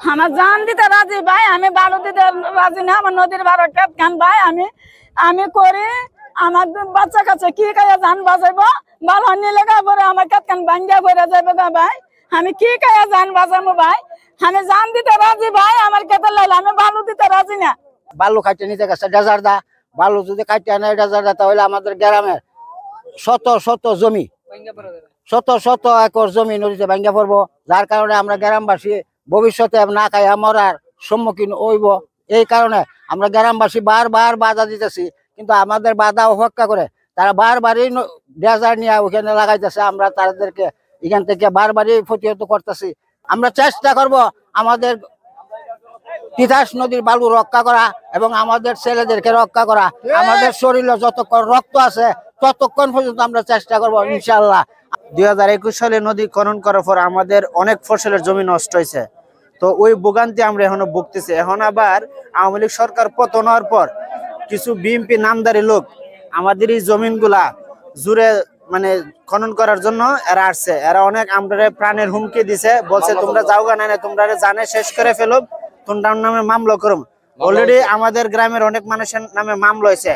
আমার জান দিতে রাজি ভাই, আমি বালু দিতে রাজি না। আমার নদীর ভাড়া খেত খান ভাই, আমি করি। আমার বাচ্চা কাছে কি কাজে জান বাঁচাইবো? ভালো নিলে পরে আমার খেত খান ভাঙ্গা পড়ে যাবে গা ভাই। আমি কি কাজে জান বাঁচাবো ভাই? আমি জান দিতে রাজি ভাই, আমার খেতে লাইলে আমি বালু দিতে রাজি না। বালু কাটতে নিতে গেছে ডেজার্টদা, বালু যদি কাটতে আনে ডেজার্টদা, তাহলে আমাদের গ্রামে শত শত জমি, শত শত একর জমি নদীতে ভাঙ্গা পড়বো। যার কারণে আমরা গ্রামবাসী ভবিষ্যতে না খাইয়া মরার সম্মুখীন হইব। এই কারণে আমরা গ্রামবাসী বারবার বাধা দিতেছি, কিন্তু আমাদের বাধা উপেক্ষা করে তারা বারবারই ডেজার্ট নিয়ে ওখানে লাগাইতেছে। আমরা তাদেরকে এখান থেকে বারবারই প্রতিহত করতেছি। আমরা চেষ্টা করব আমাদের তিতাস নদীর বালু রক্ষা করা এবং আমাদের ছেলেদেরকে রক্ষা করা। আমাদের শরীরে যতক্ষণ রক্ত আছে ততক্ষণ পর্যন্ত আমরা চেষ্টা করবো ইনশাল্লাহ। 2021 সালে নদী খনন করার পর আমাদের অনেক ফসলের জমি নষ্ট হয়েছে। তো ওই ভোগান্তি আমরা এখনো ভুগতেছি। এখন আবার আওয়ামী লীগ সরকার পতন হওয়ার পর কিছু বিএনপি নামদারি লোক আমাদের এই জমিনগুলা জুড়ে মানে খনন করার জন্য এরা আসছে। এরা অনেক আমরা প্রাণের হুমকি দিছে, বলছে তোমরা যাও গা, না তোমরা জানে শেষ করে ফেলো, তোমরা নামে মামলা করুম। অলরেডি আমাদের গ্রামের অনেক মানুষের নামে মামলা হয়েছে।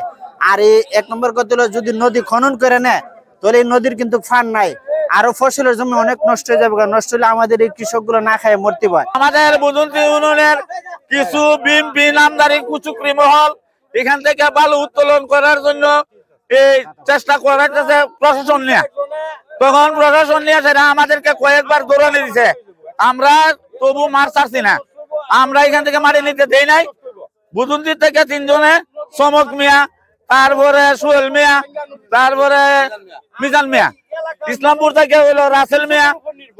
আর এই এক নম্বর কথা হলো, যদি নদী খনন করে নেয় তাহলে এই নদীর কিন্তু ফান নাই, আরো ফসলের জমি অনেক নষ্ট হয়ে যাবে। নষ্ট হলে আমাদের এই কৃষক গুলো না খায় মরতে পারে। আমাদের বুদুন্তি ইউনিয়নের কিছু বিএনপি নামদারি কুচুকরি মহল এখান থেকে বালু উত্তোলন করার জন্য এই চেষ্টা করাইতেছে প্রশাসন নিয়ে। তখন প্রশাসন নিয়ে সেটা আমাদেরকে কয়েকবার দৌড়ানি দিছে, আমরা তবু মার ছাড়ছি না। আমরা এখান থেকে মারি নিতে দেই নাই। বুদুন্তি থেকে 3 জনে, চমক মিয়া, তারপরে সোহেল মিয়া, তারপরে মিজান মিয়া, ইসলামপুর থেকে হইলো রাসেল মিয়া,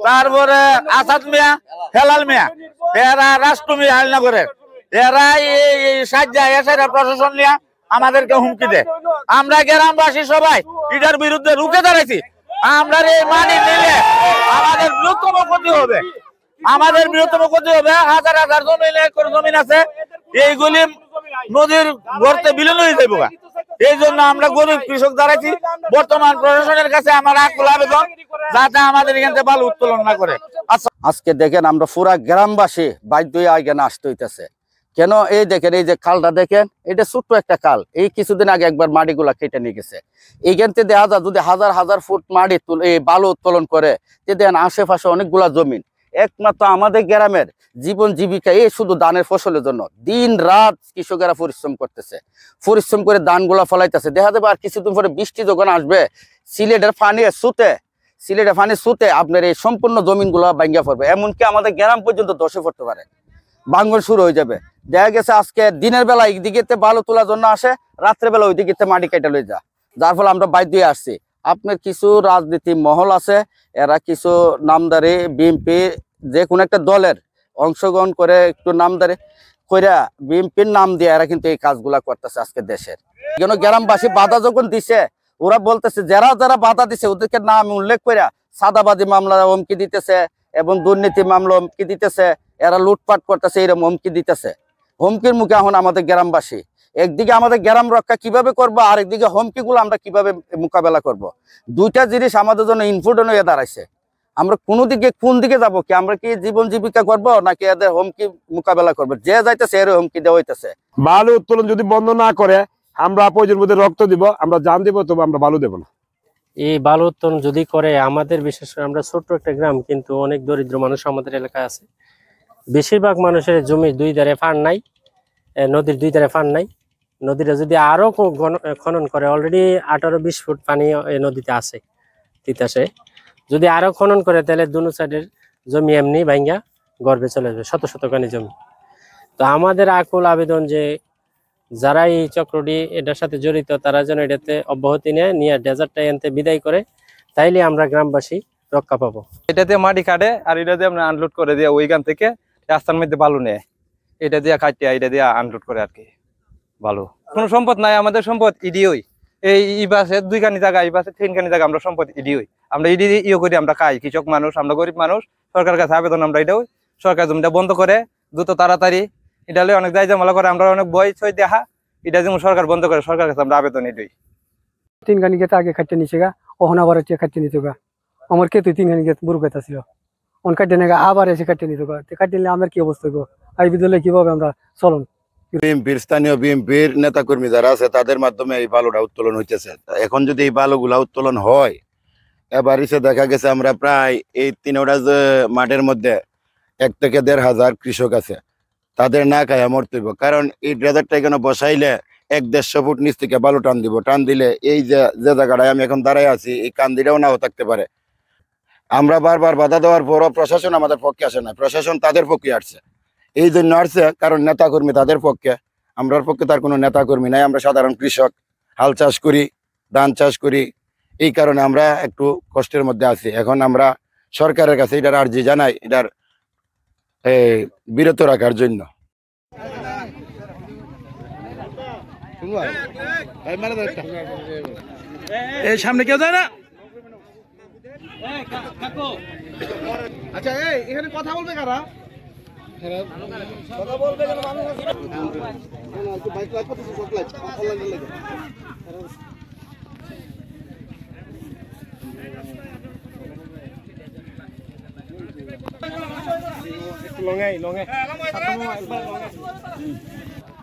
তারপরে আসাদ মিয়া, হেলাল মিয়া, এরা রাষ্ট্র মিয়া হালনগরের, এরা এই সাজ্জা এসে প্রশাসন নিয়ে আমাদেরকে হুমকি দেয়। আমরা গ্রামবাসী সবাই এটার বিরুদ্ধে রুখে দাঁড়াইছি। আমরা এই মানি নিলে আমাদের বৃহত্তম ক্ষতি হবে, আমাদের বৃহত্তম ক্ষতি হবে। হাজার হাজার জমিন আছে, এইগুলি নদীর গর্তে বিলীন হয়ে যাবো। এই জন্য আমরা গরিব কৃষক দাঁড়াইছি। বর্তমান প্রশাসনের কাছে আমার আকুল আবেদন, যাতে আমাদের এখান থেকে বালু উত্তোলন না করে। আজকে দেখেন আমরা পুরা গ্রামবাসী বাধ্য হয়ে এখানে আসতে হইতেছে। কেন? এই দেখেন, এই যে খালটা দেখেন, এটা ছোট্ট একটা খাল। এই কিছুদিন আগে একবার মাটিগুলা কেটে নিয়ে গেছে। এইখান থেকে দেখা যায় যদি হাজার হাজার ফুট মাটি এই বালু উত্তোলন করে, দেখেন আশেপাশে অনেকগুলা জমিন। একমাত্র আমাদের গ্রামের জীবন জীবিকা এই শুধু ধানের ফসলের জন্য দিন রাত কৃষকেরা পরিশ্রম করতেছে, পরিশ্রম করে ধানগুলা ফলাইতেছে। দেখা যাবে আর কিছুদিন পরে বৃষ্টি যখন আসবে, সিলেটের পানি সুতে আপনার এই সম্পূর্ণ জমিনগুলো ভাঙ্গা পড়বে। এমনকি আমাদের গ্রাম পর্যন্ত ধসে পড়তে পারে, ভাঙ্গন শুরু হয়ে যাবে। দেখা গেছে আজকে দিনের বেলা এইদিকে বালু তোলার জন্য আসে, রাত্রে বেলা ওইদিকে মাটি কেটে লয়ে যা, যার ফলে আমরা বাধ্য হয়ে আসছি। আপনার কিছু রাজনীতি মহল আছে, এরা কিছু নামদারি বিএনপি যে কোনো একটা দলের অংশগ্রহণ করে একটু নামদারি কইরা বিএনপির নাম দিয়ে এরা কিন্তু এই কাজগুলা করতেছে আজকে দেশের। কেন? গ্রামবাসী বাধা যখন দিছে, ওরা বলতেছে যারা যারা বাধা দিছে ওদেরকে নাম উল্লেখ করে সাদাবাদী মামলা হুমকি দিতেছে এবং দুর্নীতি মামলা হুমকি দিতেছে, এরা লুটপাট করতেছে, এরকম হুমকি দিতেছে। হুমকির মুখে এখন আমাদের গ্রামবাসী, একদিকে আমাদের গ্রাম রক্ষা কিভাবে করবো, আরেকদিকে হুমকিগুলো আমরা কিভাবে মোকাবেলা করব। দুইটা জিনিস আমাদের জন্য ইম্পর্টেন্ট হয়ে দাঁড়াইছে। আমরা কোন দিকে যাবো? কি আমরা কি জীবন জীবিকা করব, নাকি এদের হুমকি মোকাবেলা করবো? যে যাইতেছে এর হুমকি দেওয়া হইতেছে। বালু উত্তোলন যদি বন্ধ না করে আমরা প্রয়োজন মধ্যে রক্ত দিব, আমরা জান দিব, তবে আমরা বালু দেব না। এই বালু উত্তোলন যদি করে, আমাদের বিশেষ করে আমরা ছোট্ট একটা গ্রাম, কিন্তু অনেক দরিদ্র মানুষ আমাদের এলাকায় আছে। বেশিরভাগ মানুষের জমির 2 ধারে ফান নাই, নদীর 2 ধারে ফান নাই। নদীটা যদি আরো খনন করে, অলরেডি 18-20 ফুট পানি এই নদীতে আছে তিতাসে, যদি আরো খনন করে তাহলে দুনো সাইডের জমি এমনি ভাঙ্গা গর্ভে চলে যাবে, শত শত কানি জমি। তো আমাদের আকুল আবেদন যে যারা এই চক্রটি এটার সাথে জড়িত, তারা যেন এটাতে অব্যাহতি নিয়ে ডেজার্টটা এনতে বিদায় করে, তাইলে আমরা গ্রামবাসী রক্ষা পাবো। এটাতে মাটি কাটে আর এটা দিয়ে আমরা আনলোড করে দিয়ে ওইখান থেকে রাস্তার মধ্যে বালু নেয়, এটা দিয়ে কাটিয়ে এটা দিয়ে আনলোড করে আর কি। বালু কোনো সম্পদ নাই, আমাদের সম্পদ ইডিওই। এই বাসে 2 খানি জায়গা, এই বাসে 3 খানি জায়গা, আমরা সম্পদ ইডিওই। আমরা ইডি করি, আমরা খাই, কৃষক মানুষ, আমরা গরিব মানুষ। সরকারের কাছে আবেদন আমরা এটাও, সরকার জমিটা বন্ধ করে দ্রুত তাড়াতাড়ি, এটা হলে অনেক দায় জামালা করে, আমরা অনেক বই ছয় দেখা, এটা যেমন সরকার বন্ধ করে, সরকারের কাছে আমরা আবেদন এটাই। 3 খানি গেতে আগে খাইতে নিছে গা, ওহনা বারে খাইতে নিতে গা। আমার কে তুই 3 খানি গেত বুড়ো গেতা ছিল, অন কাটে নাকি আবার এসে কাটে নিতে কাটে নিলে আমার কি অবস্থা হইব এই বিদ্যালয়ে কিভাবে আমরা চলন বিএনপির স্থানীয় বিএনপির নেতাকর্মী যারা আছে তাদের মাধ্যমে এই বালুটা উত্তোলন হইতেছে। এখন যদি এই বালুগুলা উত্তোলন হয়, এবার এসে দেখা গেছে আমরা প্রায় এই 3টা যে মাঠের মধ্যে 1 থেকে 1,500 কৃষক আছে, তাদের না খায় মরতে হইব। কারণ এই ড্রেজারটা এখানে বসাইলে 1-150 ফুট নিচ থেকে বালু টান দিব, টান দিলে এই যে জায়গাটায় আমি এখন দাঁড়ায় আছি এই কান্দিটাও নাও থাকতে পারে। আমরা বারবার বাধা দেওয়ার পরও প্রশাসন আমাদের পক্ষে আসে না, প্রশাসন তাদের পক্ষে আসছে। এই জন্য আসছে কারণ নেতাকর্মী তাদের পক্ষে, আমরার পক্ষে তার কোনো নেতাকর্মী নাই। আমরা সাধারণ কৃষক, হাল চাষ করি, ধান চাষ করি, এই কারণে আমরা একটু কষ্টের মধ্যে আছি। এখন আমরা সরকারের কাছে এটার আর্জি জানাই, এটার বিরত রাখার জন্য। এই সামনে কেউ যায় না। আচ্ছা এখানে কথা বলবে কারা? কথা বলবে কেন মানুষ আছে? বাইক লাইট করতেছে, শর্ট লাইট অনলাইন লাগে। একটু লঙ্গাই লঙ্গাই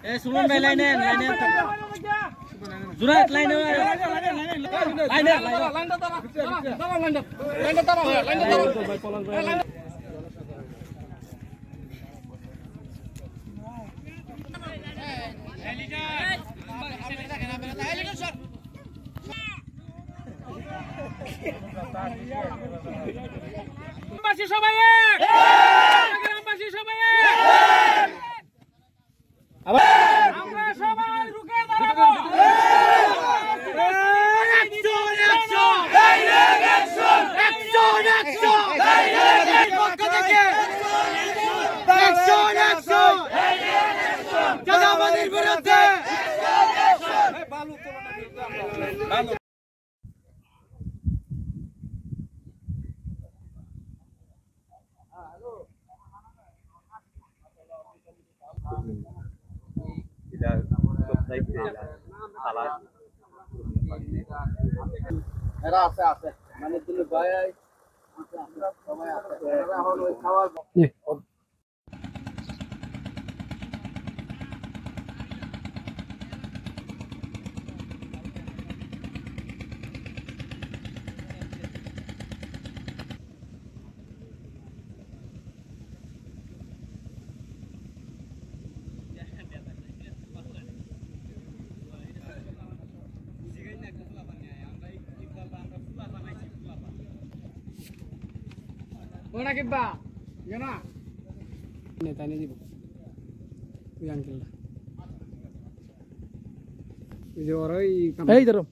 এ সুমন ভাই লাইনে জুরাত লাইনে সবাই গ্রামবাসী সবাই আমরা সবাই রুখে দাঁড়াবো। চাঁদাবাজির বিরুদ্ধে এরা আছে আছে মানে তুমি ভাই সবাই আছে এখন ওই খাওয়ার ওনা কিবা জানা নেতা নিয়ে দিব ওই আঙ্কেলটা ওই যে ওরাই এই ধরো